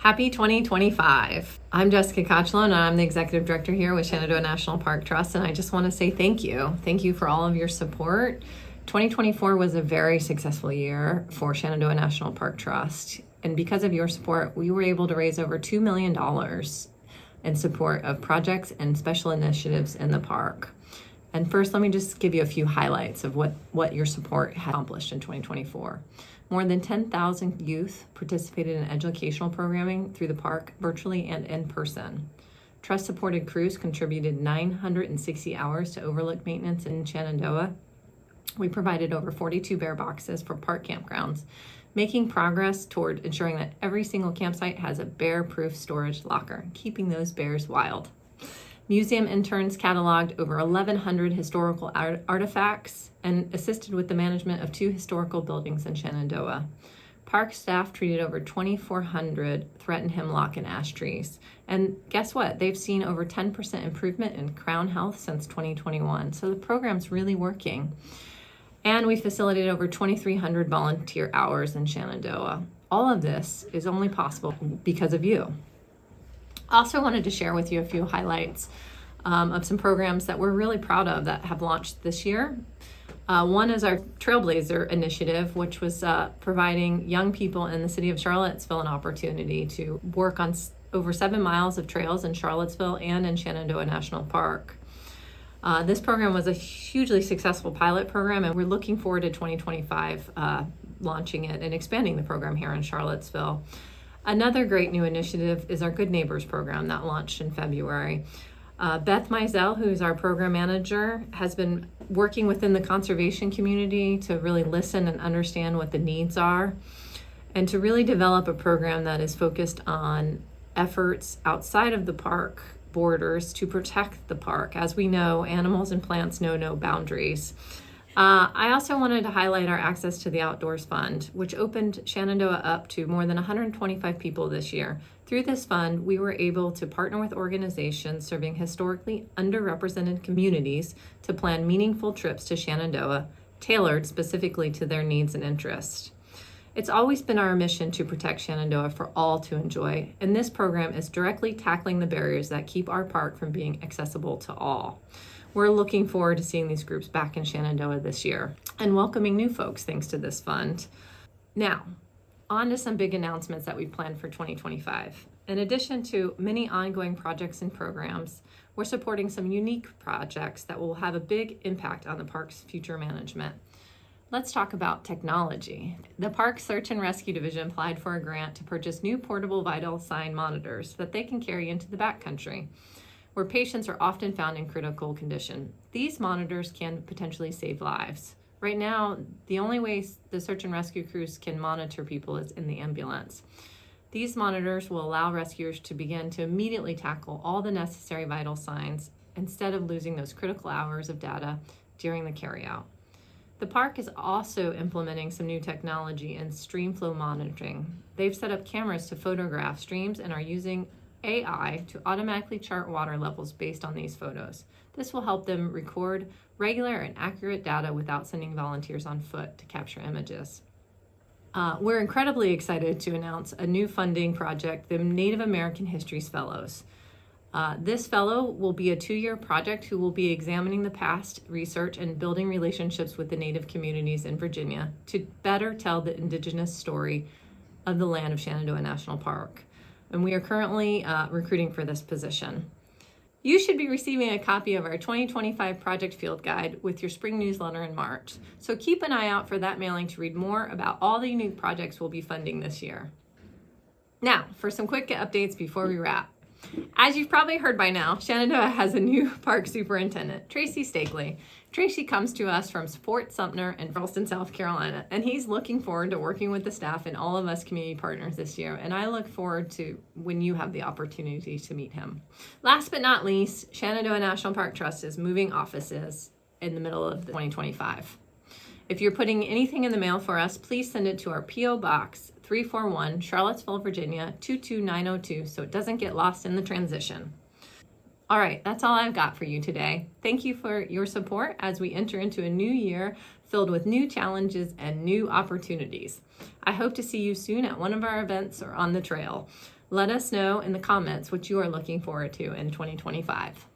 Happy 2025. I'm Jessica Cocciolone, and I'm the Executive Director here with Shenandoah National Park Trust, and I just want to say thank you. Thank you for all of your support. 2024 was a very successful year for Shenandoah National Park Trust, and because of your support, we were able to raise over $2 million in support of projects and special initiatives in the park. And first, let me just give you a few highlights of what your support has accomplished in 2024. More than 10,000 youth participated in educational programming through the park, virtually and in person. Trust-supported crews contributed 960 hours to overlook maintenance in Shenandoah. We provided over 42 bear boxes for park campgrounds, making progress toward ensuring that every single campsite has a bear-proof storage locker, keeping those bears wild. Museum interns cataloged over 1,100 historical artifacts and assisted with the management of 2 historical buildings in Shenandoah. Park staff treated over 2,400 threatened hemlock and ash trees. And guess what? They've seen over 10% improvement in crown health since 2021. So the program's really working. And we facilitated over 2,300 volunteer hours in Shenandoah. All of this is only possible because of you. Also wanted to share with you a few highlights of some programs that we're really proud of that have launched this year. One is our Trailblazer initiative, which was providing young people in the city of Charlottesville an opportunity to work on over 7 miles of trails in Charlottesville and in Shenandoah National Park. This program was a hugely successful pilot program, and we're looking forward to 2025 launching it and expanding the program here in Charlottesville. Another great new initiative is our Good Neighbors program that launched in February. Beth Mizell, who is our program manager, has been working within the conservation community to really listen and understand what the needs are, and to really develop a program that is focused on efforts outside of the park borders to protect the park. As we know, animals and plants know no boundaries. I also wanted to highlight our Access to the Outdoors Fund, which opened Shenandoah up to more than 125 people this year. Through this fund, we were able to partner with organizations serving historically underrepresented communities to plan meaningful trips to Shenandoah, tailored specifically to their needs and interests. It's always been our mission to protect Shenandoah for all to enjoy, and this program is directly tackling the barriers that keep our park from being accessible to all. We're looking forward to seeing these groups back in Shenandoah this year and welcoming new folks thanks to this fund. Now, on to some big announcements that we've planned for 2025. In addition to many ongoing projects and programs, we're supporting some unique projects that will have a big impact on the park's future management. Let's talk about technology. The Park Search and Rescue Division applied for a grant to purchase new portable vital sign monitors that they can carry into the backcountry, where patients are often found in critical condition. These monitors can potentially save lives. Right now, the only way the search and rescue crews can monitor people is in the ambulance. These monitors will allow rescuers to begin to immediately tackle all the necessary vital signs instead of losing those critical hours of data during the carryout. The park is also implementing some new technology in stream flow monitoring. They've set up cameras to photograph streams and are using AI to automatically chart water levels based on these photos. This will help them record regular and accurate data without sending volunteers on foot to capture images. We're incredibly excited to announce a new funding project, the Native American Histories Fellows. This fellow will be a 2-year project who will be examining the past research and building relationships with the Native communities in Virginia to better tell the Indigenous story of the land of Shenandoah National Park. And we are currently recruiting for this position. You should be receiving a copy of our 2025 Project Field Guide with your spring newsletter in March. So keep an eye out for that mailing to read more about all the unique projects we'll be funding this year. Now, for some quick updates before we wrap. As you've probably heard by now, Shenandoah has a new park superintendent, Tracy Stakely. Tracy comes to us from Fort Sumter in Charleston, South Carolina, and he's looking forward to working with the staff and all of us community partners this year, and I look forward to when you have the opportunity to meet him. Last but not least, Shenandoah National Park Trust is moving offices in the middle of 2025. If you're putting anything in the mail for us, please send it to our P.O. Box 341, Charlottesville, Virginia 22902, so it doesn't get lost in the transition. All right, that's all I've got for you today. Thank you for your support as we enter into a new year filled with new challenges and new opportunities. I hope to see you soon at one of our events or on the trail. Let us know in the comments what you are looking forward to in 2025.